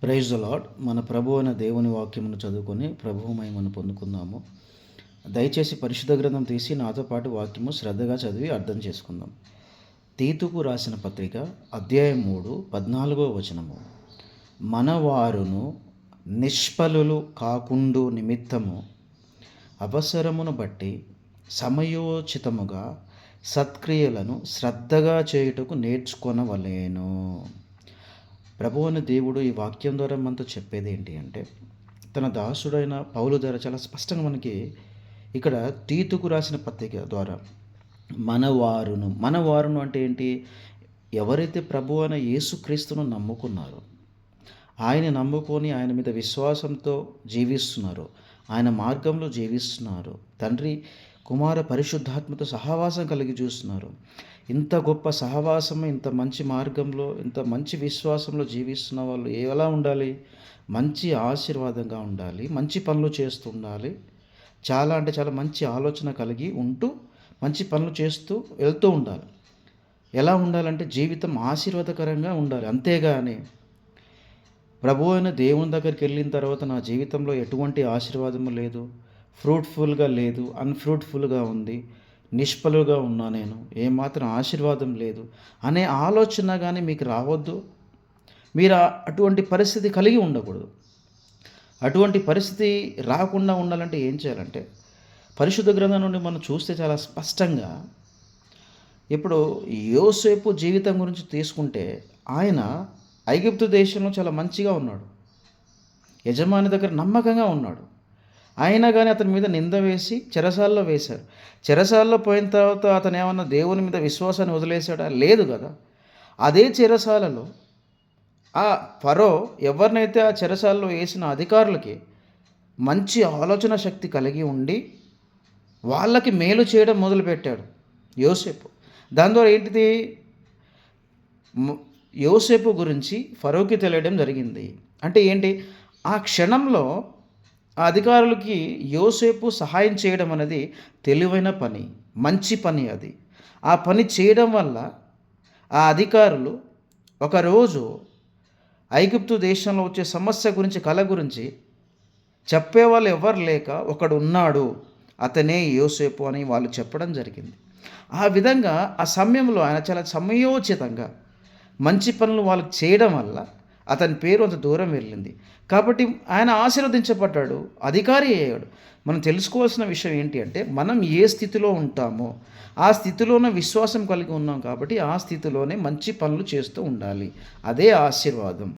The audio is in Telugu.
Praise the lord. మన ప్రభు అయిన దేవుని వాక్యమును చదువుకొని ప్రభువు మహిమను పొందుకుందాము. దయచేసి పరిశుద్ధ గ్రంథం తీసి నాతో పాటు వాక్యము శ్రద్ధగా చదివి అర్థం చేసుకుందాం. తీతుకు రాసిన పత్రిక అధ్యాయం 3 14వ వచనము. మనవారును నిష్ఫలులు కాకుండు నిమిత్తము అవసరమును బట్టి సమయోచితముగా సత్క్రియలను శ్రద్ధగా చేయుటకు నేర్చుకొనవలెను. ప్రభువుని దేవుడు ఈ వాక్యం ద్వారా మనతో చెప్పేది ఏంటి అంటే, తన దాసుడైన పౌలు ద్వారా చాలా స్పష్టంగా మనకి ఇక్కడ తీతుకు రాసిన పత్రిక ద్వారా మనవారును అంటే ఏంటి? ఎవరైతే ప్రభు అయిన యేసుక్రీస్తును నమ్ముకున్నారో, ఆయన నమ్ముకొని ఆయన మీద విశ్వాసంతో జీవిస్తున్నారో, ఆయన మార్గంలో జీవిస్తున్నారు, తండ్రి కుమార పరిశుద్ధాత్మతో సహవాసం కలిగి చూస్తున్నారు. ఇంత గొప్ప సహవాసం, ఇంత మంచి మార్గంలో, ఇంత మంచి విశ్వాసంలో జీవిస్తున్న వాళ్ళు ఎలా ఉండాలి? మంచి ఆశీర్వాదంగా ఉండాలి, మంచి పనులు చేస్తూ ఉండాలి, చాలా అంటే చాలా మంచి ఆలోచన కలిగి ఉంటూ మంచి పనులు చేస్తూ వెళ్తూ ఉండాలి. ఎలా ఉండాలంటే జీవితం ఆశీర్వాదకరంగా ఉండాలి. అంతేగాని ప్రభు అయిన దేవుని దగ్గరికి వెళ్ళిన తర్వాత నా జీవితంలో ఎటువంటి ఆశీర్వాదము లేదు, ఫ్రూట్ఫుల్గా లేదు, అన్ఫ్రూట్ఫుల్గా ఉంది, నిష్ఫలుగా ఉన్నా, నేను ఏమాత్రం ఆశీర్వాదం లేదు అనే ఆలోచన కానీ మీకు రావద్దు. మీరు అటువంటి పరిస్థితి కలిగి ఉండకూడదు. అటువంటి పరిస్థితి రాకుండా ఉండాలంటే ఏం చేయాలంటే, పరిశుద్ధ గ్రంథం నుండి మనం చూస్తే చాలా స్పష్టంగా ఇప్పుడు యోసేపు జీవితం గురించి తీసుకుంటే, ఆయన ఐగుప్తు దేశంలో చాలా మంచిగా ఉన్నాడు, యజమాని దగ్గర నమ్మకంగా ఉన్నాడు. అయినా కానీ అతని మీద నింద వేసి చెరసాల్లో వేశారు. చెరసాల్లో పోయిన తర్వాత అతను ఏమన్నా దేవుని మీద విశ్వాసాన్ని వదిలేశాడా? లేదు కదా. అదే చెరసాలలో ఆ ఫరో ఎవరినైతే ఆ చెరసాల్లో వేసిన అధికారులకి మంచి ఆలోచన శక్తి కలిగి ఉండి వాళ్ళకి మేలు చేయడం మొదలుపెట్టాడు యోసేపు. దాని ద్వారా ఏంటిది? యోసేపు గురించి ఫరోకి తెలియడం జరిగింది. అంటే ఏంటి? ఆ క్షణంలో ఆ అధికారులకి యోసేపు సహాయం చేయడం అనేది తెలివైన పని, మంచి పని. అది ఆ పని చేయడం వల్ల ఆ అధికారులు ఒకరోజు ఐగుప్తు దేశంలో వచ్చే సమస్య గురించి, కళ గురించి చెప్పేవాళ్ళు ఎవరు లేక ఒకడు ఉన్నాడు, అతనే యోసేపు అని వాళ్ళు చెప్పడం జరిగింది. ఆ విధంగా ఆ సమయంలో ఆయన చాలా సమయోచితంగా మంచి పనులు వాళ్ళకి చేయడం వల్ల అతని పేరు అంత దూరం వెళ్ళింది. కాబట్టి ఆయన ఆశీర్వదించబడ్డాడు, అధికారి అయ్యాడు. మనం తెలుసుకోవాల్సిన విషయం ఏంటి అంటే, మనం ఏ స్థితిలో ఉంటామో ఆ స్థితిలోనే విశ్వాసం కలిగి ఉన్నాం కాబట్టి ఆ స్థితిలోనే మంచి పనులు చేస్తూ ఉండాలి. అదే ఆశీర్వాదం.